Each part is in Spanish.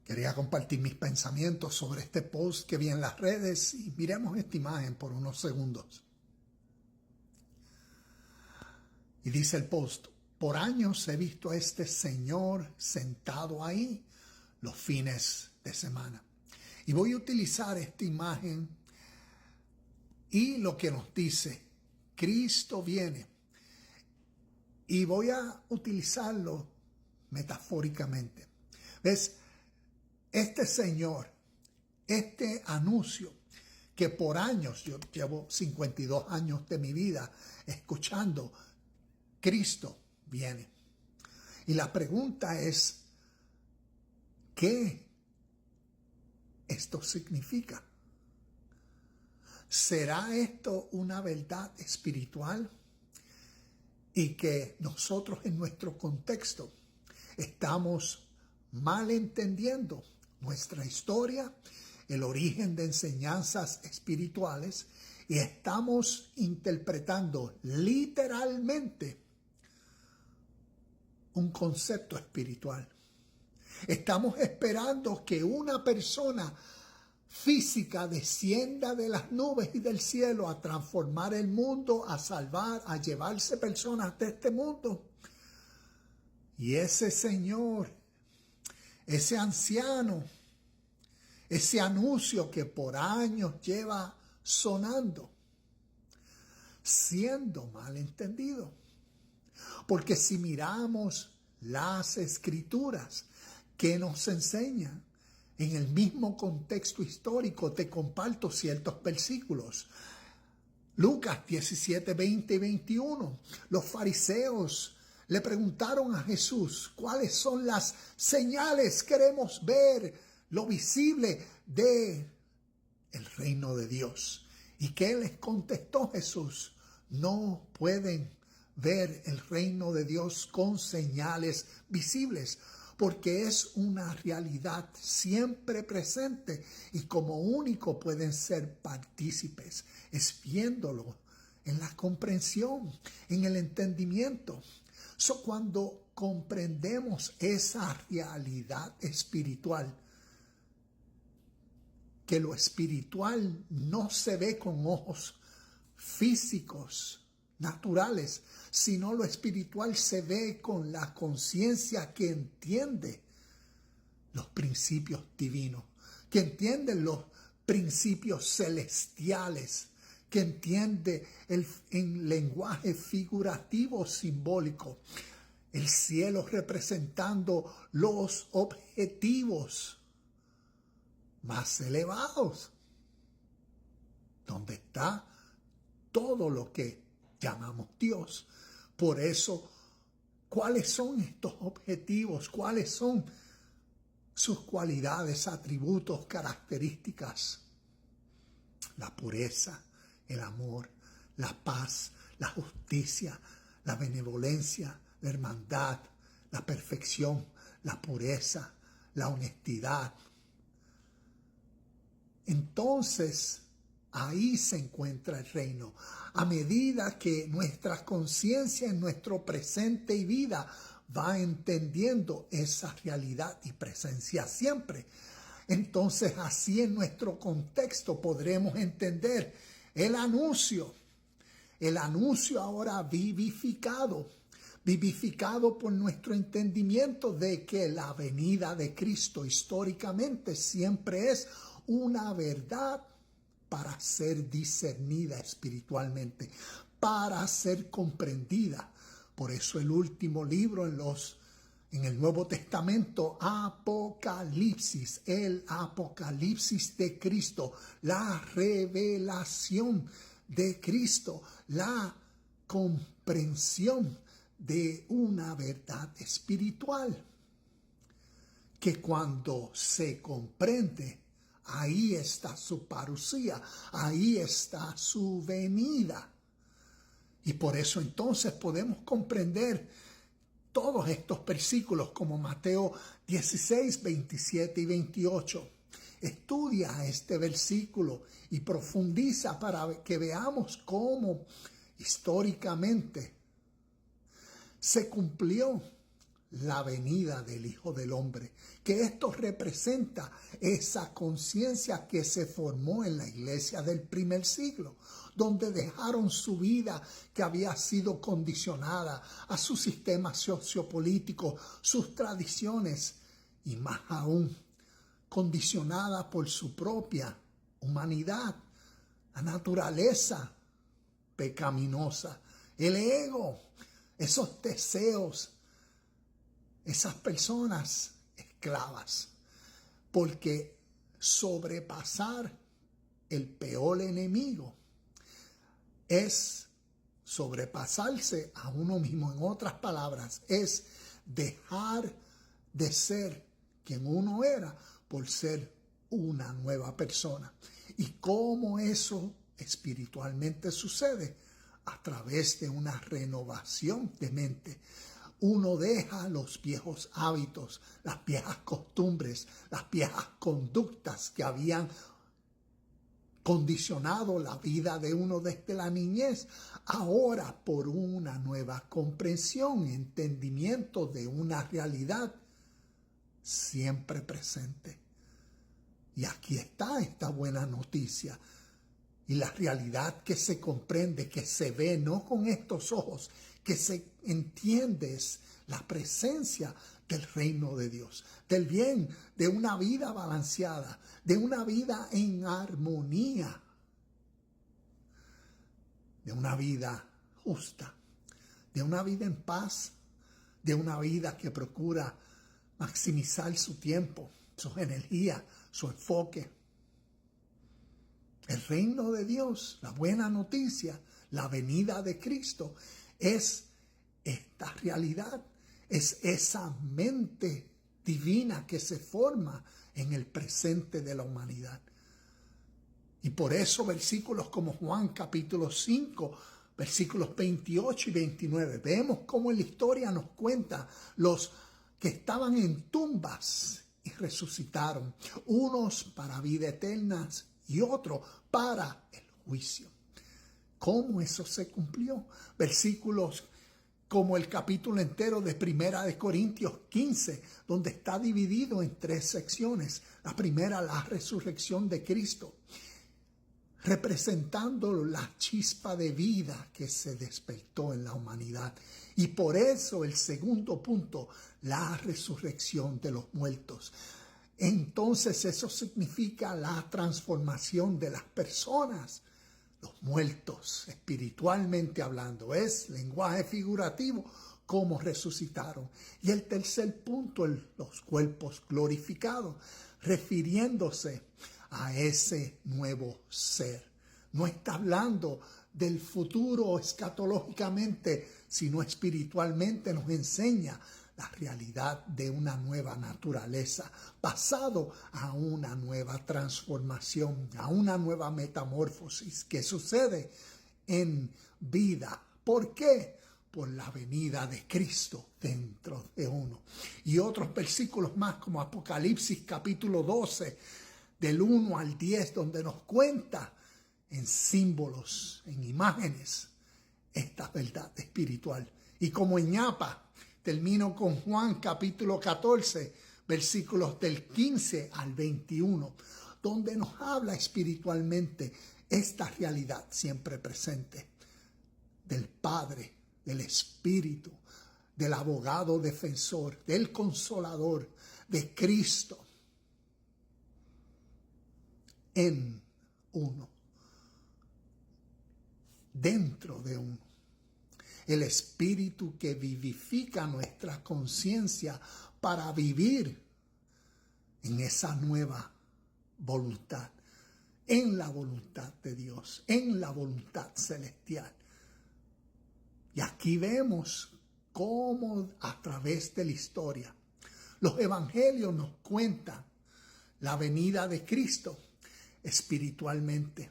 Quería compartir mis pensamientos sobre este post que vi en las redes y miremos esta imagen por unos segundos. Y dice el post: por años he visto a este señor sentado ahí los fines de semana. Y voy a utilizar esta imagen y lo que nos dice, Cristo viene. Y voy a utilizarlo metafóricamente. ¿Ves? Este señor, este anuncio que por años, yo llevo 52 años de mi vida escuchando, Cristo viene. Y la pregunta es, ¿qué esto significa? ¿Será esto una verdad espiritual? Y que nosotros en nuestro contexto estamos mal entendiendo nuestra historia, el origen de enseñanzas espirituales, y estamos interpretando literalmente un concepto espiritual. Estamos esperando que una persona física descienda de las nubes y del cielo a transformar el mundo, a salvar, a llevarse personas de este mundo. Y ese señor, ese anciano, ese anuncio que por años lleva sonando, siendo mal entendido. Porque si miramos las escrituras que nos enseñan, en el mismo contexto histórico, te comparto ciertos versículos. Lucas 17, 20 y 21. Los fariseos le preguntaron a Jesús, ¿cuáles son las señales? Queremos ver lo visible de el reino de Dios. ¿Y qué les contestó Jesús? No pueden ver el reino de Dios con señales visibles, porque es una realidad siempre presente y como único pueden ser partícipes, es viéndolo en la comprensión, en el entendimiento. Cuando comprendemos esa realidad espiritual, que lo espiritual no se ve con ojos físicos, naturales, sino lo espiritual se ve con la conciencia que entiende los principios divinos, que entiende los principios celestiales, que entiende en lenguaje figurativo simbólico, el cielo representando los objetivos más elevados, donde está todo lo que llamamos Dios. Por eso, ¿cuáles son estos objetivos? ¿Cuáles son sus cualidades, atributos, características? La pureza, el amor, la paz, la justicia, la benevolencia, la hermandad, la perfección, la pureza, la honestidad. Entonces, ahí se encuentra el reino. A medida que nuestra conciencia en nuestro presente y vida va entendiendo esa realidad y presencia siempre, entonces así en nuestro contexto podremos entender el anuncio ahora vivificado por nuestro entendimiento de que la venida de Cristo históricamente siempre es una verdad para ser discernida espiritualmente, para ser comprendida. Por eso el último libro en el Nuevo Testamento, Apocalipsis, el Apocalipsis de Cristo, la revelación de Cristo, la comprensión de una verdad espiritual, que cuando se comprende, ahí está su parusía, ahí está su venida. Y por eso entonces podemos comprender todos estos versículos como Mateo 16, 27 y 28. Estudia este versículo y profundiza para que veamos cómo históricamente se cumplió la venida del Hijo del Hombre, que esto representa esa conciencia que se formó en la iglesia del primer siglo, donde dejaron su vida que había sido condicionada a su sistema sociopolítico, sus tradiciones y más aún condicionada por su propia humanidad, la naturaleza pecaminosa, el ego, esos deseos, esas personas esclavas, porque sobrepasar el peor enemigo es sobrepasarse a uno mismo. En otras palabras, es dejar de ser quien uno era por ser una nueva persona. ¿Y cómo eso espiritualmente sucede? A través de una renovación de mente. Uno deja los viejos hábitos, las viejas costumbres, las viejas conductas que habían condicionado la vida de uno desde la niñez, ahora por una nueva comprensión, entendimiento de una realidad siempre presente. Y aquí está esta buena noticia. Y la realidad que se comprende, que se ve, no con estos ojos, que se entiende es la presencia del reino de Dios, del bien, de una vida balanceada, de una vida en armonía, de una vida justa, de una vida en paz, de una vida que procura maximizar su tiempo, su energía, su enfoque. El reino de Dios, la buena noticia, la venida de Cristo, es esta realidad, es esa mente divina que se forma en el presente de la humanidad. Y por eso versículos como Juan capítulo 5, versículos 28 y 29, vemos cómo en la historia nos cuenta los que estaban en tumbas y resucitaron, unos para vida eterna y otros para el juicio. ¿Cómo eso se cumplió? Versículos como el capítulo entero de Primera de Corintios 15, donde está dividido en 3 secciones. La primera, la resurrección de Cristo, representando la chispa de vida que se despertó en la humanidad. Y por eso el segundo punto, la resurrección de los muertos. Entonces eso significa la transformación de las personas, los muertos, espiritualmente hablando. Es lenguaje figurativo, cómo resucitaron. Y el tercer punto, los cuerpos glorificados, refiriéndose a ese nuevo ser. No está hablando del futuro escatológicamente, sino espiritualmente nos enseña la realidad de una nueva naturaleza, pasado a una nueva transformación, a una nueva metamorfosis que sucede en vida. ¿Por qué? Por la venida de Cristo dentro de uno. Y otros versículos más como Apocalipsis capítulo 12, del 1 al 10, donde nos cuenta en símbolos, en imágenes, esta verdad espiritual. Y como en ñapa, termino con Juan capítulo 14, versículos del 15 al 21, donde nos habla espiritualmente esta realidad siempre presente del Padre, del Espíritu, del abogado defensor, del consolador, de Cristo en uno, dentro de uno. El Espíritu que vivifica nuestra conciencia para vivir en esa nueva voluntad, en la voluntad de Dios, en la voluntad celestial. Y aquí vemos cómo a través de la historia los evangelios nos cuentan la venida de Cristo espiritualmente.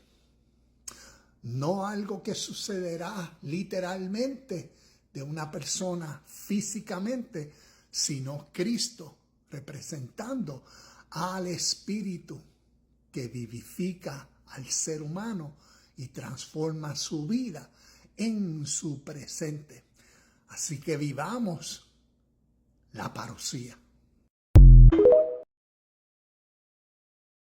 No algo que sucederá literalmente de una persona físicamente, sino Cristo representando al Espíritu que vivifica al ser humano y transforma su vida en su presente. Así que vivamos la parosía.